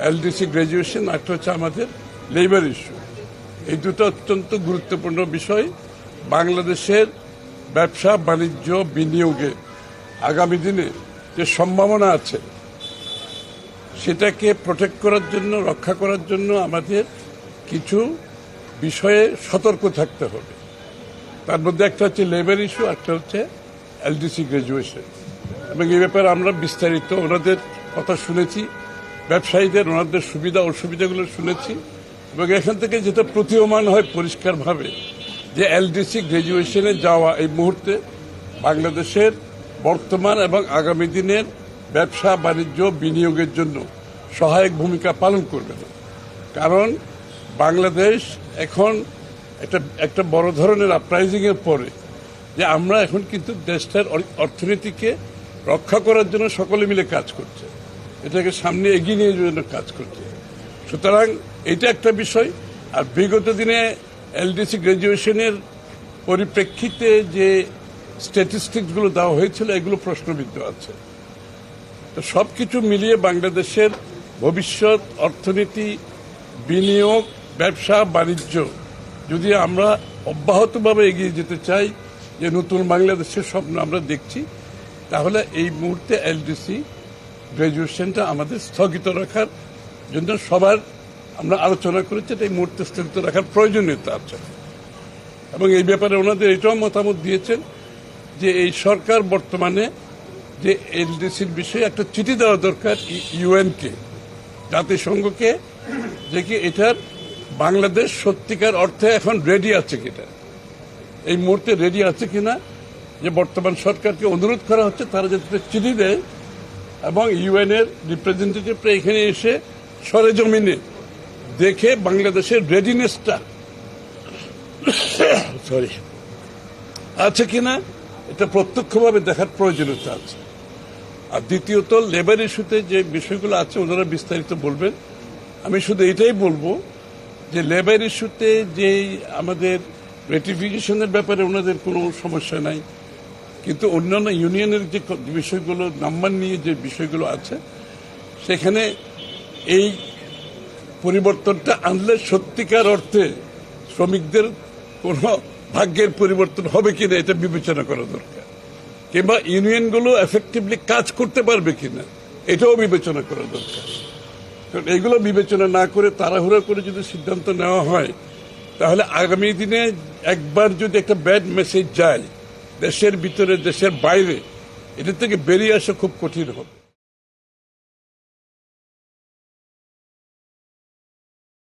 LDC graduation, একটা হচ্ছে আমাদের লেবার ইস্যু। এই দুটো অত্যন্ত গুরুত্বপূর্ণ বিষয় বাংলাদেশের ব্যবসা বাণিজ্য বিনিয়োগে আগামী দিনে যে সম্ভাবনা আছে সেটাকে প্রোটেক্ট করার জন্য, রক্ষা করার জন্য আমাদের কিছু বিষয়ে সতর্ক থাকতে হবে। তার মধ্যে একটা হচ্ছে লেবার ইস্যু, একটা হচ্ছে এলডিসি গ্র্যাজুয়েশন। এবং এই ব্যাপারে আমরা বিস্তারিত ওনাদের কথা শুনেছি, ব্যবসায়ীদের ওনাদের সুবিধা অসুবিধাগুলো শুনেছি। এবং এখান থেকে যেটা প্রতীয়মান হয় পরিষ্কারভাবে যে এলডিসি গ্র্যাজুয়েশনে যাওয়া এই মুহূর্তে বাংলাদেশের বর্তমান এবং আগামী দিনের ব্যবসা বাণিজ্য বিনিয়োগের জন্য সহায়ক ভূমিকা পালন করবে না। কারণ বাংলাদেশ এখন একটা বড় ধরনের আপরাইজিংয়ের পরে যে আমরা এখন কিন্তু দেশটার অর্থনীতিকে রক্ষা করার জন্য সকলে মিলে কাজ করছে, এটাকে সামনে এগিয়ে নিয়ে যাওয়ার জন্য কাজ করছে। সুতরাং এটা একটা বিষয়। আর বিগত দিনে এলডিসি গ্র্যাজুয়েশনের পরিপ্রেক্ষিতে যে স্ট্যাটিস্টিক্সগুলো দেওয়া হয়েছিল এগুলো প্রশ্নবিদ্ধ আছে। তো সবকিছু মিলিয়ে বাংলাদেশের ভবিষ্যৎ অর্থনীতি, বিনিয়োগ, ব্যবসা বাণিজ্য যদি আমরা অব্যাহতভাবে এগিয়ে যেতে চাই, যে নতুন বাংলাদেশের স্বপ্ন আমরা দেখছি, তাহলে এই মুহূর্তে এলডিসি গ্র্যাজুয়েশনটা আমাদের স্থগিত রাখার জন্য সবার আমরা আলোচনা করেছি। এটা এই মুহূর্তে স্থগিত রাখার প্রয়োজনীয়তা আছে। এবং এই ব্যাপারে ওনাদের এটাও মতামত দিয়েছেন যে এই সরকার বর্তমানে যে এলডিসির বিষয়ে একটা চিঠি দেওয়া দরকার ইউএনকে, জাতিসংঘকে, যে কি এটার বাংলাদেশ সত্যিকার অর্থে এখন রেডি আছে কিনা, এই মুহূর্তে রেডি আছে কিনা, যে বর্তমান সরকারকে অনুরোধ করা হচ্ছে তারা যাতে চিঠি দেয় এবং ইউএনের রিপ্রেজেন্টেটিভরা এখানে এসে সরেজমিনে দেখে বাংলাদেশের রেডিনেসটা আছে কিনা এটা প্রত্যক্ষভাবে দেখার প্রয়োজনীয়তা আছে। আর দ্বিতীয়ত লেবার ইস্যুতে যে বিষয়গুলো আছে ওনারা বিস্তারিত বলবেন। আমি শুধু এটাই বলবো যে লেবার ইস্যুতে যে আমাদের রেটিফিকেশনের ব্যাপারে ওনাদের কোনো সমস্যা নাই, কিন্তু অন্যান্য ইউনিয়নের যে বিষয়গুলো নাম্বার নিয়ে যে বিষয়গুলো আছে সেখানে এই পরিবর্তনটা আনলে সত্যিকার অর্থে শ্রমিকদের কোনো ভাগ্যের পরিবর্তন হবে কিনা এটা বিবেচনা করা দরকার, কিংবা ইউনিয়নগুলো এফেক্টিভলি কাজ করতে পারবে কিনা এটাও বিবেচনা করা দরকার। কারণ এগুলো বিবেচনা না করে তাড়াহুড়া করে যদি সিদ্ধান্ত নেওয়া হয় তাহলে আগামী দিনে একবার যদি একটা ব্যাড মেসেজ যায় দেশের ভিতরে দেশের বাইরে, এটা থেকে বেরিয়ে আসা খুব কঠিন হবে।